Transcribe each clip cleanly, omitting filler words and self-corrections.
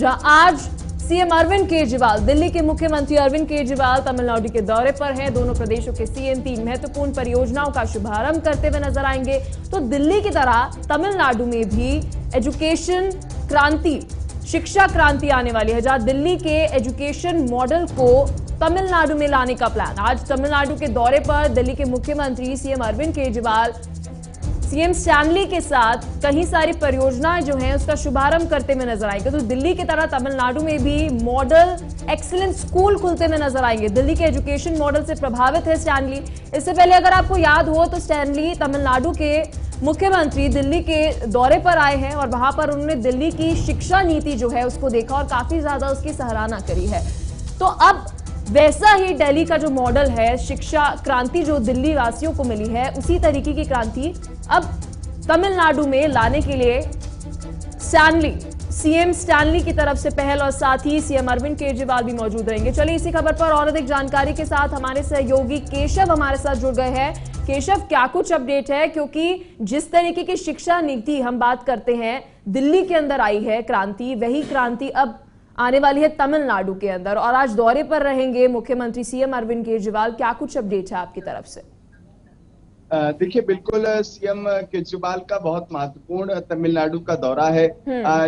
जहां आज सीएम अरविंद केजरीवाल, दिल्ली के मुख्यमंत्री अरविंद केजरीवाल तमिलनाडु के दौरे पर हैं। दोनों प्रदेशों के सीएम 3 महत्वपूर्ण परियोजनाओं का शुभारंभ करते हुए नजर आएंगे। तो दिल्ली की तरह तमिलनाडु में भी एजुकेशन क्रांति, शिक्षा क्रांति आने वाली है, जहां दिल्ली के एजुकेशन मॉडल को तमिलनाडु में लाने का प्लान। आज तमिलनाडु के दौरे पर दिल्ली के मुख्यमंत्री सीएम अरविंद केजरीवाल सीएम स्टैनली के साथ कई सारी परियोजनाएं जो हैं उसका शुभारंभ करते हुए नजर आएंगे। तो दिल्ली की तरह तमिलनाडु में भी मॉडल एक्सीलेंस स्कूल खुलते हुए नजर आएंगे। दिल्ली के एजुकेशन मॉडल से प्रभावित है स्टैनली। इससे पहले अगर आपको याद हो तो स्टैनली तमिलनाडु के मुख्यमंत्री दिल्ली के दौरे पर आए हैं और वहां पर उन्होंने दिल्ली की शिक्षा नीति जो है उसको देखा और काफी ज्यादा उसकी सराहना करी है। तो अब वैसा ही दिल्ली का जो मॉडल है, शिक्षा क्रांति जो दिल्ली वासियों को मिली है, उसी तरीके की क्रांति अब तमिलनाडु में लाने के लिए सीएम स्टैनली की तरफ से पहल और साथ ही सीएम अरविंद केजरीवाल भी मौजूद रहेंगे। चलिए इसी खबर पर और अधिक जानकारी के साथ हमारे सहयोगी केशव हमारे साथ जुड़ गए हैं। केशव, क्या कुछ अपडेट है? क्योंकि जिस तरीके की शिक्षा नीति हम बात करते हैं दिल्ली के अंदर आई है क्रांति, वही क्रांति अब आने वाली है तमिलनाडु के अंदर और आज दौरे पर रहेंगे मुख्यमंत्री सीएम अरविंद केजरीवाल। क्या कुछ अपडेट है आपकी तरफ से? देखिए, बिल्कुल सीएम केजरीवाल का बहुत महत्वपूर्ण तमिलनाडु का दौरा है,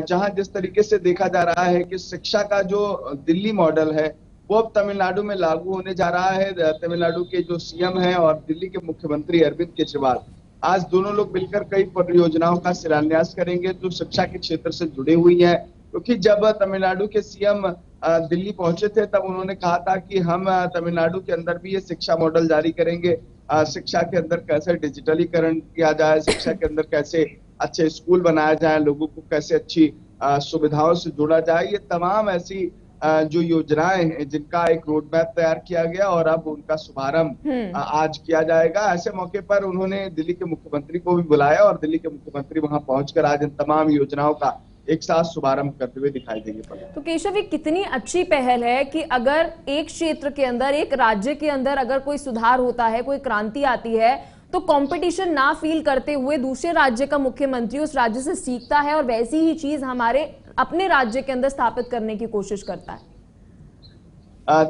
जहां जिस तरीके से देखा जा रहा है कि शिक्षा का जो दिल्ली मॉडल है वो अब तमिलनाडु में लागू होने जा रहा है। तमिलनाडु के जो सीएम हैं और दिल्ली के मुख्यमंत्री अरविंद केजरीवाल आज दोनों लोग मिलकर कई परियोजनाओं का शिलान्यास करेंगे जो शिक्षा के क्षेत्र से जुड़ी हुई है। क्योंकि जब तमिलनाडु के सीएम दिल्ली पहुंचे थे तब उन्होंने कहा था कि हम तमिलनाडु के अंदर भी ये शिक्षा मॉडल जारी करेंगे। शिक्षा के अंदर कैसे डिजिटलीकरण किया जाए, शिक्षा के अंदर कैसे अच्छे स्कूल बनाया जाए, लोगों को कैसे अच्छी सुविधाओं से जोड़ा जाए, ये तमाम ऐसी जो योजनाएं हैं जिनका एक रोड मैप तैयार किया गया और अब उनका शुभारंभ आज किया जाएगा। ऐसे मौके पर उन्होंने दिल्ली के मुख्यमंत्री को भी बुलाया और दिल्ली के मुख्यमंत्री वहां पहुंचकर आज इन तमाम योजनाओं का एक साथ शुभारंभ करते हुए दिखाई देंगे। तो केशव, ये कितनी अच्छी पहल है कि अगर एक क्षेत्र के अंदर, एक राज्य के अंदर अगर कोई सुधार होता है, कोई क्रांति आती है, तो कंपटीशन ना फील करते हुए दूसरे राज्य का मुख्यमंत्री उस राज्य से सीखता है और वैसी ही चीज हमारे अपने राज्य के अंदर स्थापित करने की कोशिश करता है।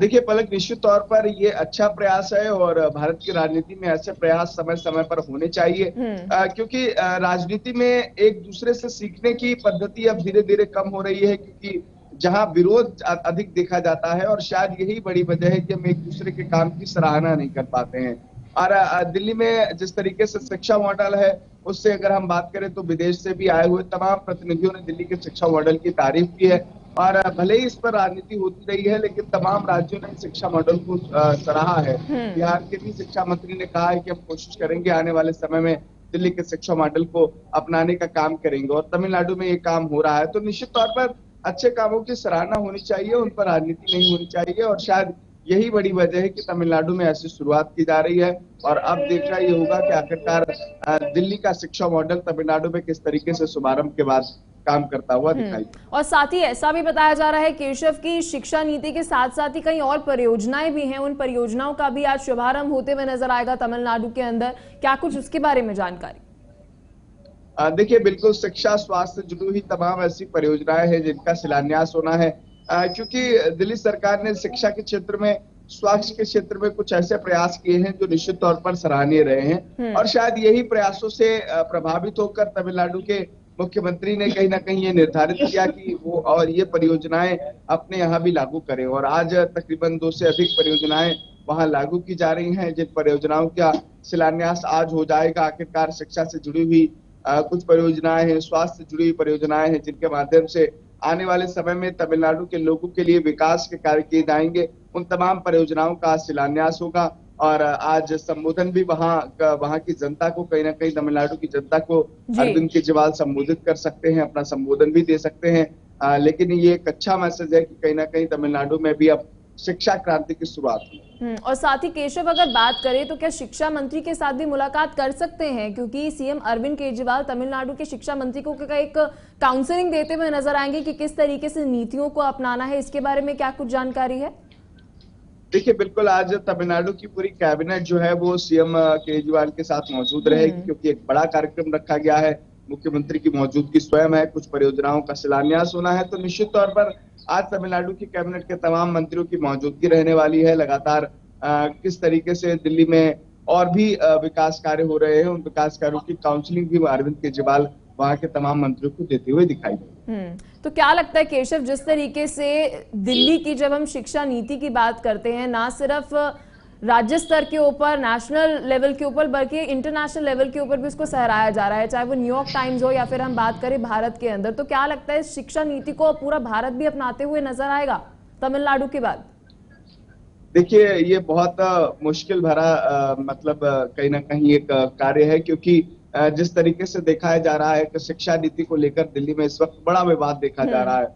देखिए पलक, निश्चित तौर पर ये अच्छा प्रयास है और भारत की राजनीति में ऐसे प्रयास समय समय पर होने चाहिए, क्योंकि राजनीति में एक दूसरे से सीखने की पद्धति अब धीरे धीरे कम हो रही है, क्योंकि जहां विरोध अधिक देखा जाता है और शायद यही बड़ी वजह है कि हम एक दूसरे के काम की सराहना नहीं कर पाते हैं। और दिल्ली में जिस तरीके से शिक्षा मॉडल है उससे अगर हम बात करें तो विदेश से भी आए हुए तमाम प्रतिनिधियों ने दिल्ली के शिक्षा मॉडल की तारीफ की है और भले ही इस पर राजनीति होती रही है लेकिन तमाम राज्यों ने शिक्षा मॉडल को सराहा है। बिहार के भी शिक्षा मंत्री ने कहा है कि हम कोशिश करेंगे आने वाले समय में दिल्ली के शिक्षा मॉडल को अपनाने का काम करेंगे और तमिलनाडु में ये काम हो रहा है। तो निश्चित तौर पर अच्छे कामों की सराहना होनी चाहिए, उन पर राजनीति नहीं होनी चाहिए और शायद यही बड़ी वजह है कि तमिलनाडु में ऐसी शुरुआत की जा रही है और अब देखना ये होगा कि आखिरकार दिल्ली का शिक्षा मॉडल तमिलनाडु में किस तरीके से शुभारंभ के बाद काम करता हुआ दिखाई। और साथ ही ऐसा भी बताया जा रहा है केशव की शिक्षा नीति के साथ साथ ही कई और परियोजनाएं भी हैं, उन परियोजनाओं का भी आज शुभारंभ होते हुए नजर आएगा तमिलनाडु के अंदर। क्या कुछ उसके बारे में जानकारी? देखिए, बिल्कुल शिक्षा स्वास्थ्य जुड़ी हुई तमाम ऐसी परियोजनाएं हैं जिनका शिलान्यास होना है, क्योंकि दिल्ली सरकार ने शिक्षा के क्षेत्र में, स्वास्थ्य के क्षेत्र में कुछ ऐसे प्रयास किए हैं जो निश्चित तौर पर सराहनीय रहे हैं और शायद यही प्रयासों से प्रभावित होकर तमिलनाडु के मुख्यमंत्री ने कहीं ना कहीं ये निर्धारित किया कि वो और ये परियोजनाएं अपने यहाँ भी लागू करें और आज तकरीबन 2 से अधिक परियोजनाएं वहां लागू की जा रही हैं, जिन परियोजनाओं का शिलान्यास आज हो जाएगा। आखिरकार शिक्षा से जुड़ी हुई कुछ परियोजनाएं हैं, स्वास्थ्य से जुड़ी हुई परियोजनाएं हैं जिनके माध्यम से आने वाले समय में तमिलनाडु के लोगों के लिए विकास के कार्य किए जाएंगे। उन तमाम परियोजनाओं का शिलान्यास होगा और आज संबोधन भी वहां की जनता को, कहीं ना कहीं तमिलनाडु की जनता को अरविंद केजरीवाल संबोधित कर सकते हैं, अपना संबोधन भी दे सकते हैं। लेकिन ये एक अच्छा मैसेज है कि कहीं ना कहीं तमिलनाडु में भी अब शिक्षा क्रांति की शुरुआत हुई। और साथ ही केशव, अगर बात करें तो क्या शिक्षा मंत्री के साथ भी मुलाकात कर सकते हैं? क्योंकि सीएम अरविंद केजरीवाल तमिलनाडु के शिक्षा मंत्री को एक काउंसलिंग देते हुए नजर आएंगे कि किस तरीके से नीतियों को अपनाना है, इसके बारे में क्या कुछ जानकारी है? देखिए, बिल्कुल आज तमिलनाडु की पूरी कैबिनेट जो है वो सीएम केजरीवाल के साथ मौजूद रहेगी, क्योंकि एक बड़ा कार्यक्रम रखा गया है मुख्यमंत्री की मौजूदगी स्वयं है, कुछ परियोजनाओं का शिलान्यास होना है, तो निश्चित तौर पर आज तमिलनाडु की कैबिनेट के तमाम मंत्रियों की मौजूदगी रहने वाली है। लगातार किस तरीके से दिल्ली में और भी विकास कार्य हो रहे हैं, उन विकास कार्यों की काउंसलिंग भी अरविंद केजरीवाल वहां के तमाम मंत्रियों को देते हुए दिखाई दे। तो क्या लगता है केशव, जिस तरीके से दिल्ली की जब हम शिक्षा नीति की बात करते हैं, ना सिर्फ राज्य स्तर के ऊपर, नेशनल लेवल के ऊपर, बल्कि इंटरनेशनल लेवल के ऊपर भी उसको सहराया जा रहा है, चाहे वो न्यूयॉर्क टाइम्स हो या फिर हम बात करें भारत के अंदर, तो क्या लगता है इस शिक्षा नीति को पूरा भारत भी अपनाते हुए नजर आएगा तमिलनाडु के बाद? देखिए, ये बहुत मुश्किल भरा मतलब कहीं ना कहीं एक कार्य है, क्योंकि जिस तरीके से दिखाया जा रहा है कि शिक्षा नीति को लेकर दिल्ली में इस वक्त बड़ा विवाद देखा जा रहा है।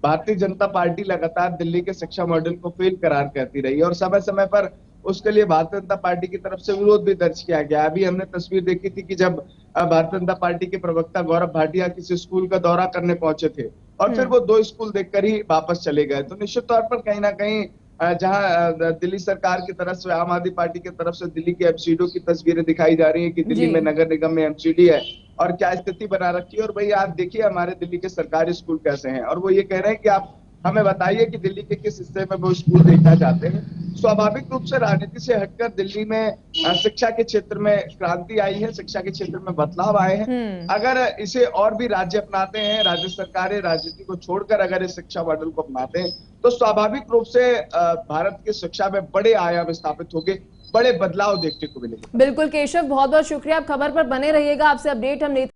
भारतीय जनता पार्टी लगातार दिल्ली के शिक्षा मॉडल को फेल करार करती रही है और समय समय पर उसके लिए भारतीय जनता पार्टी की तरफ से विरोध भी दर्ज किया गया। अभी हमने तस्वीर देखी थी कि जब भारतीय जनता पार्टी के प्रवक्ता गौरव भाटिया किसी स्कूल का दौरा करने पहुंचे थे और फिर वो 2 स्कूल देखकर ही वापस चले गए। तो निश्चित तौर पर कहीं ना कहीं जहां दिल्ली सरकार की तरफ से, आम आदमी पार्टी की तरफ से दिल्ली की एमसीडी की तस्वीरें दिखाई जा रही है कि दिल्ली में नगर निगम में एमसीडी है और क्या स्थिति बना रखी है। और भाई आप देखिए हमारे दिल्ली के सरकारी स्कूल कैसे हैं, और वो ये कह रहे हैं कि आप हमें बताइए कि दिल्ली के किस हिस्से में वो स्कूल देखना चाहते हैं। स्वाभाविक रूप से राजनीति से हटकर दिल्ली में शिक्षा के क्षेत्र में क्रांति आई है, शिक्षा के क्षेत्र में बदलाव आए हैं। अगर इसे और भी राज्य अपनाते हैं, राज्य सरकारें राजनीति को छोड़कर अगर इस शिक्षा मॉडल को अपनाते हैं, तो स्वाभाविक रूप से भारत की शिक्षा में बड़े आयाम स्थापित होंगे, बड़े बदलाव देखने को मिलेंगे। बिल्कुल केशव, बहुत बहुत शुक्रिया, आप खबर पर बने रहिएगा, आपसे अपडेट हम लेते